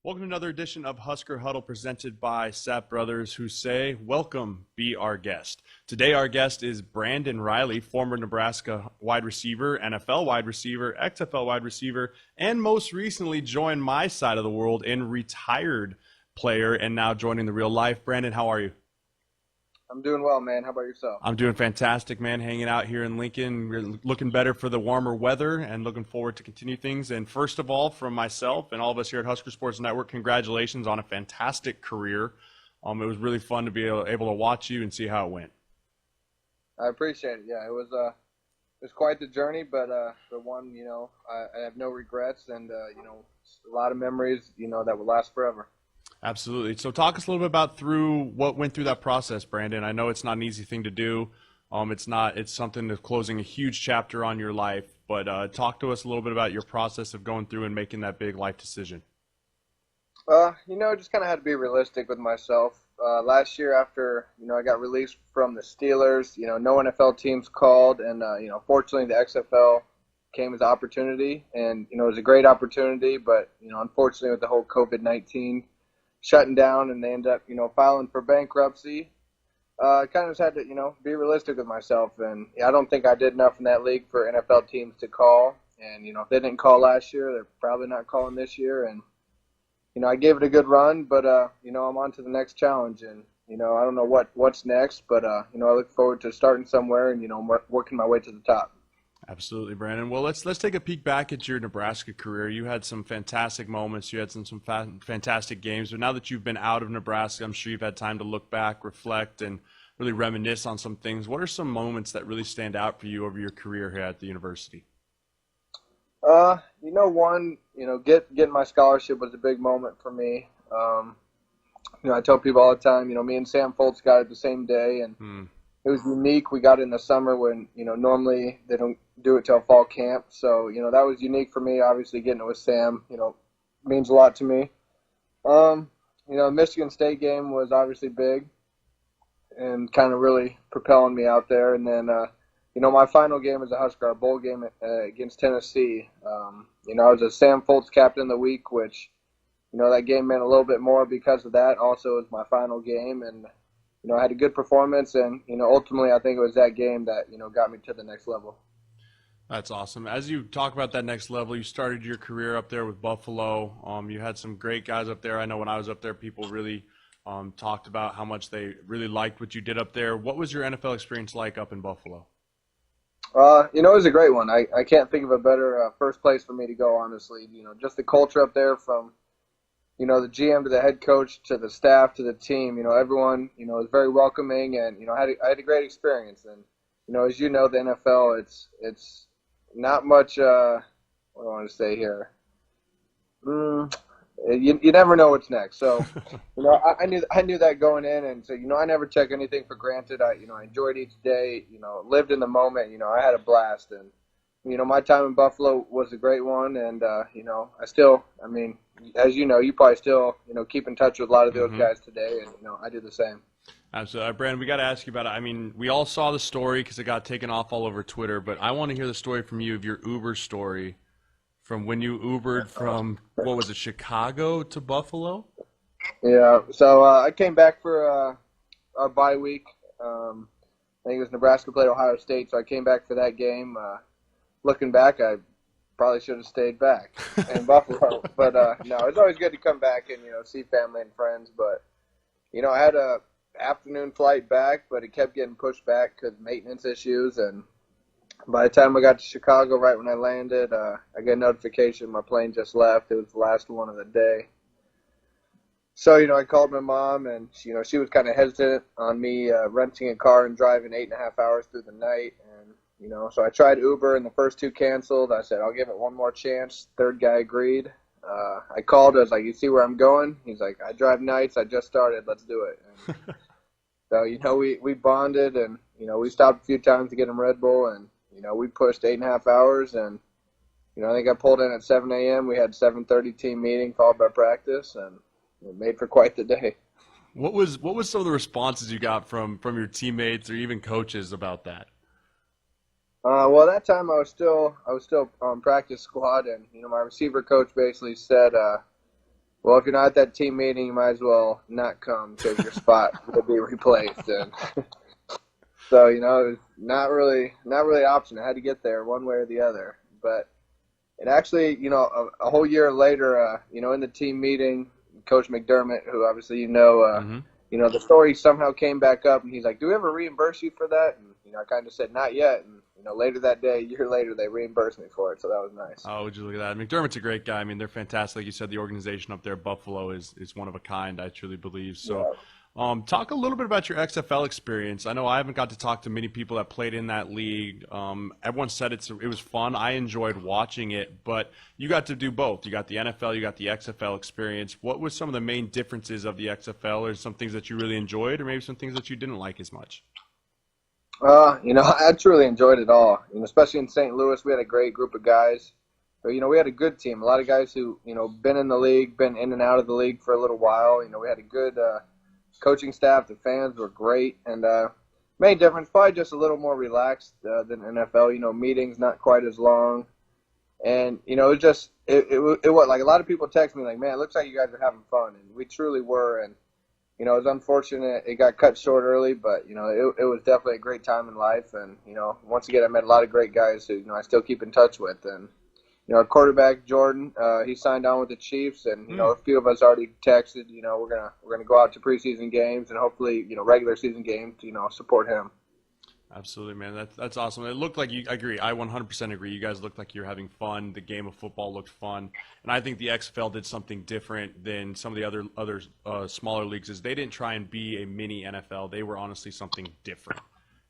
Welcome to another edition of Husker Huddle presented by Sapp Brothers, who say, welcome, be our guest. Today our guest is Brandon Reilly, former Nebraska wide receiver, NFL wide receiver, XFL wide receiver, and most recently joined my side of the world and retired player and now joining the real life. Brandon, how are you? I'm doing well, man. How about yourself? I'm doing fantastic, man. Hanging out here in Lincoln. We're looking better for the warmer weather and looking forward to continue things. And first of all, from myself and all of us here at Husker Sports Network, congratulations on a fantastic career. It was really fun to be able to watch you and see how it went. I appreciate it. Yeah, it was quite the journey, but the one, I have no regrets, and a lot of memories, that will last forever. Absolutely. So talk us a little bit about what went through that process, Brandon. I know it's not an easy thing to do. It's something that's closing a huge chapter on your life, but talk to us a little bit about your process of going through and making that big life decision. Just kind of had to be realistic with myself. Last year after, I got released from the Steelers, no NFL teams called, and, fortunately the XFL came as an opportunity, and, it was a great opportunity, but, unfortunately with the whole COVID-19 shutting down and they ended up, filing for bankruptcy. I kind of just had to, be realistic with myself. And I don't think I did enough in that league for NFL teams to call. And, if they didn't call last year, they're probably not calling this year. And, I gave it a good run, but, I'm on to the next challenge. And, I don't know what's next, but, I look forward to starting somewhere and, working my way to the top. Absolutely, Brandon. Well, let's take a peek back at your Nebraska career. You had some fantastic moments. You had some fantastic games. But now that you've been out of Nebraska, I'm sure you've had time to look back, reflect, and really reminisce on some things. What are some moments that really stand out for you over your career here at the university? Getting my scholarship was a big moment for me. I tell people all the time, me and Sam Foltz got it the same day, and it was unique. We got it in the summer when, normally they don't do it till fall camp. So, that was unique for me. Obviously, getting it with Sam, means a lot to me. The Michigan State game was obviously big and kind of really propelling me out there. And then, my final game as a Husker, our bowl game against Tennessee. I was a Sam Foltz captain of the week, which, that game meant a little bit more because of that. Also, it was my final game, and I had a good performance, and, ultimately I think it was that game that, got me to the next level. That's awesome. As you talk about that next level, you started your career up there with Buffalo. You had some great guys up there. I know when I was up there, people really talked about how much they really liked what you did up there. What was your NFL experience like up in Buffalo? It was a great one. I can't think of a better first place for me to go, honestly. Just the culture up there from the GM to the head coach to the staff to the team, everyone, was very welcoming, and, I had a great experience. And, as you know, the NFL, it's not much, what do I want to say here? You never know what's next. So, I knew that going in, and so, I never took anything for granted. I enjoyed each day, lived in the moment, I had a blast. And, my time in Buffalo was a great one, and, as you know, you probably still, keep in touch with a lot of those guys today, and, I do the same. Absolutely. Brandon, we got to ask you about it. We all saw the story because it got taken off all over Twitter, but I want to hear the story from you of your Uber story from when you Ubered from, what was it, Chicago to Buffalo? Yeah, so I came back for our bye week. I think it was Nebraska played Ohio State, so I came back for that game. Looking back, I probably should have stayed back in Buffalo. But, no, it's always good to come back and, see family and friends. But, I had a afternoon flight back, but it kept getting pushed back because of maintenance issues. And by the time I got to Chicago, right when I landed, I got a notification my plane just left. It was the last one of the day. So, I called my mom, and, she was kind of hesitant on me renting a car and driving 8.5 hours through the night. And, so I tried Uber, and the first two canceled. I said, I'll give it one more chance. Third guy agreed. I called. I was like, you see where I'm going? He's like, I drive nights. I just started. Let's do it. And so, we bonded, and, we stopped a few times to get him Red Bull, and, we pushed 8.5 hours, and, I think I pulled in at 7 a.m. We had 7:30 team meeting followed by practice, and it made for quite the day. What was some of the responses you got from your teammates or even coaches about that? Well, that time I was still on practice squad, and my receiver coach basically said, well, if you're not at that team meeting, you might as well not come because your spot will be replaced. And so, it was not really an option. I had to get there one way or the other. But it actually, a whole year later, in the team meeting, Coach McDermott, who obviously Mm-hmm. the story somehow came back up, and he's like, "Do we ever reimburse you for that?" And I kind of said, "Not yet." And later that day, a year later, they reimbursed me for it, so that was nice. Oh, would you look at that? McDermott's a great guy. I mean, they're fantastic. Like you said, the organization up there, Buffalo, is one of a kind. I truly believe so. Yeah. Talk a little bit about your XFL experience. I know I haven't got to talk to many people that played in that league. Everyone said it was fun. I enjoyed watching it, but you got to do both. You got the NFL, you got the XFL experience. What was some of the main differences of the XFL, or some things that you really enjoyed, or maybe some things that you didn't like as much? I truly enjoyed it all. Especially in St. Louis, we had a great group of guys. But, we had a good team. A lot of guys who, been in the league, been in and out of the league for a little while. We had a good coaching staff. The fans were great. And main difference, probably just a little more relaxed than NFL. Meetings not quite as long. And, it was just, it was like a lot of people text me like, man, it looks like you guys are having fun. And we truly were. And, it was unfortunate it got cut short early, but, it was definitely a great time in life. And, once again, I met a lot of great guys who, I still keep in touch with. And, our quarterback, Jordan, he signed on with the Chiefs. And, a few of us already texted, we're gonna go out to preseason games and hopefully, regular season games to, support him. Absolutely, man. That's awesome. It looked like you. I agree. I 100% agree. You guys looked like you're having fun. The game of football looked fun, and I think the XFL did something different than some of the other smaller leagues. Is they didn't try and be a mini NFL. They were honestly something different,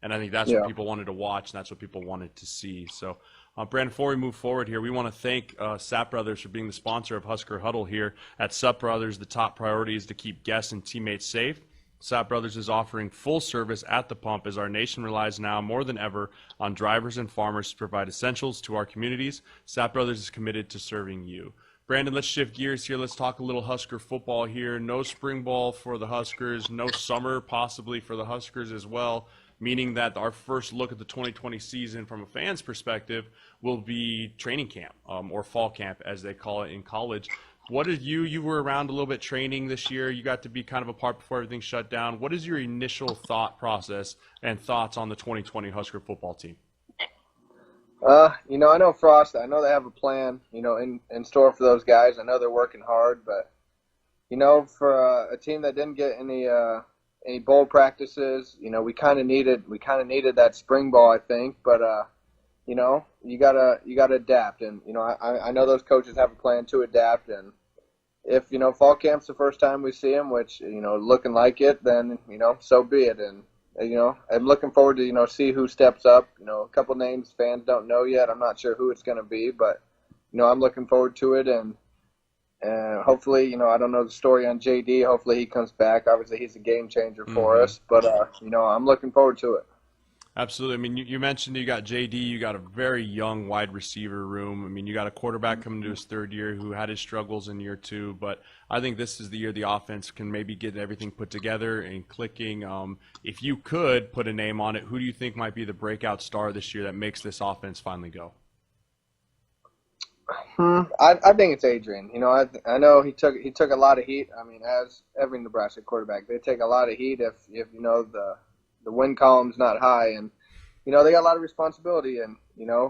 and I think that's what people wanted to watch, and that's what people wanted to see. So, Brandon, before we move forward here, we want to thank Sapp Brothers for being the sponsor of Husker Huddle here at Sapp Brothers. The top priority is to keep guests and teammates safe. Sapp Brothers is offering full service at the pump as our nation relies now more than ever on drivers and farmers to provide essentials to our communities. Sapp Brothers is committed to serving you. Brandon, let's shift gears here. Let's talk a little Husker football here. No spring ball for the Huskers, no summer possibly for the Huskers as well, meaning that our first look at the 2020 season from a fan's perspective will be training camp, or fall camp as they call it in college. What did you were around a little bit training this year. You got to be kind of a part before everything shut down. What is your initial thought process and thoughts on the 2020 Husker football team? I know Frost. I know they have a plan, in store for those guys. I know they're working hard, but, for a team that didn't get any bowl practices, we kind of needed that spring ball, I think. But you gotta adapt, and I know those coaches have a plan to adapt, and if fall camp's the first time we see them, which looking like it, then so be it. And I'm looking forward to see who steps up. A couple names fans don't know yet. I'm not sure who it's going to be, but I'm looking forward to it. And hopefully, I don't know the story on JD. Hopefully he comes back. Obviously he's a game changer for us, but I'm looking forward to it. Absolutely. I mean, you mentioned you got JD, you got a very young wide receiver room. I mean, you got a quarterback coming to his third year who had his struggles in year two, but I think this is the year the offense can maybe get everything put together and clicking. If you could put a name on it, who do you think might be the breakout star this year that makes this offense finally go? I think it's Adrian. I know he took a lot of heat. I mean, as every Nebraska quarterback, they take a lot of heat if the win column's not high, and they got a lot of responsibility, and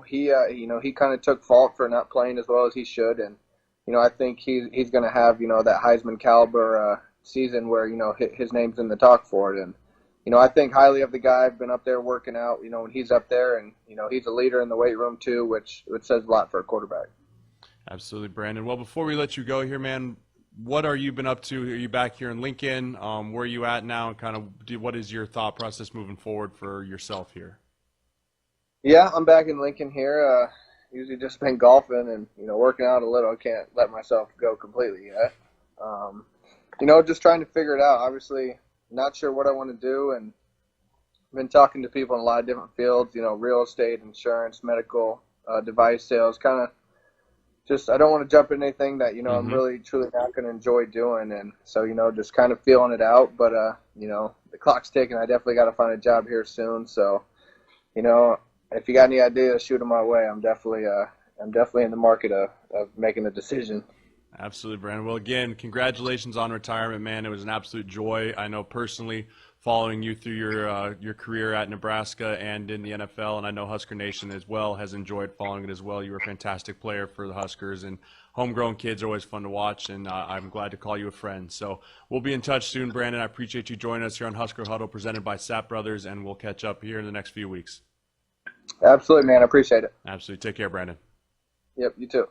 he kind of took fault for not playing as well as he should, and I think he's going to have that Heisman caliber season where his name's in the talk for it, and I think highly of the guy. I've been up there working out, when he's up there, and he's a leader in the weight room too, which says a lot for a quarterback. Absolutely, Brandon. Well, before we let you go here, man, what are you been up to? Are you back here in Lincoln? Where are you at now? And kind of what is your thought process moving forward for yourself here? Yeah, I'm back in Lincoln here. Usually just been golfing and, working out a little. I can't let myself go completely yet. Just trying to figure it out. Obviously, not sure what I want to do, and been talking to people in a lot of different fields, real estate, insurance, medical, device sales, kind of just I don't want to jump into anything that, I'm really truly not going to enjoy doing. And so, just kind of feeling it out. But, the clock's ticking. I definitely got to find a job here soon. So, if you got any ideas, shoot them my way. I'm definitely in the market of making a decision. Absolutely, Brandon. Well, again, congratulations on retirement, man. It was an absolute joy. I know personally following you through your career at Nebraska and in the NFL, and I know Husker Nation as well has enjoyed following it as well. You were a fantastic player for the Huskers, and homegrown kids are always fun to watch, and I'm glad to call you a friend. So we'll be in touch soon, Brandon. I appreciate you joining us here on Husker Huddle presented by Sapp Brothers, and we'll catch up here in the next few weeks. Absolutely, man. I appreciate it. Absolutely. Take care, Brandon. Yep, you too.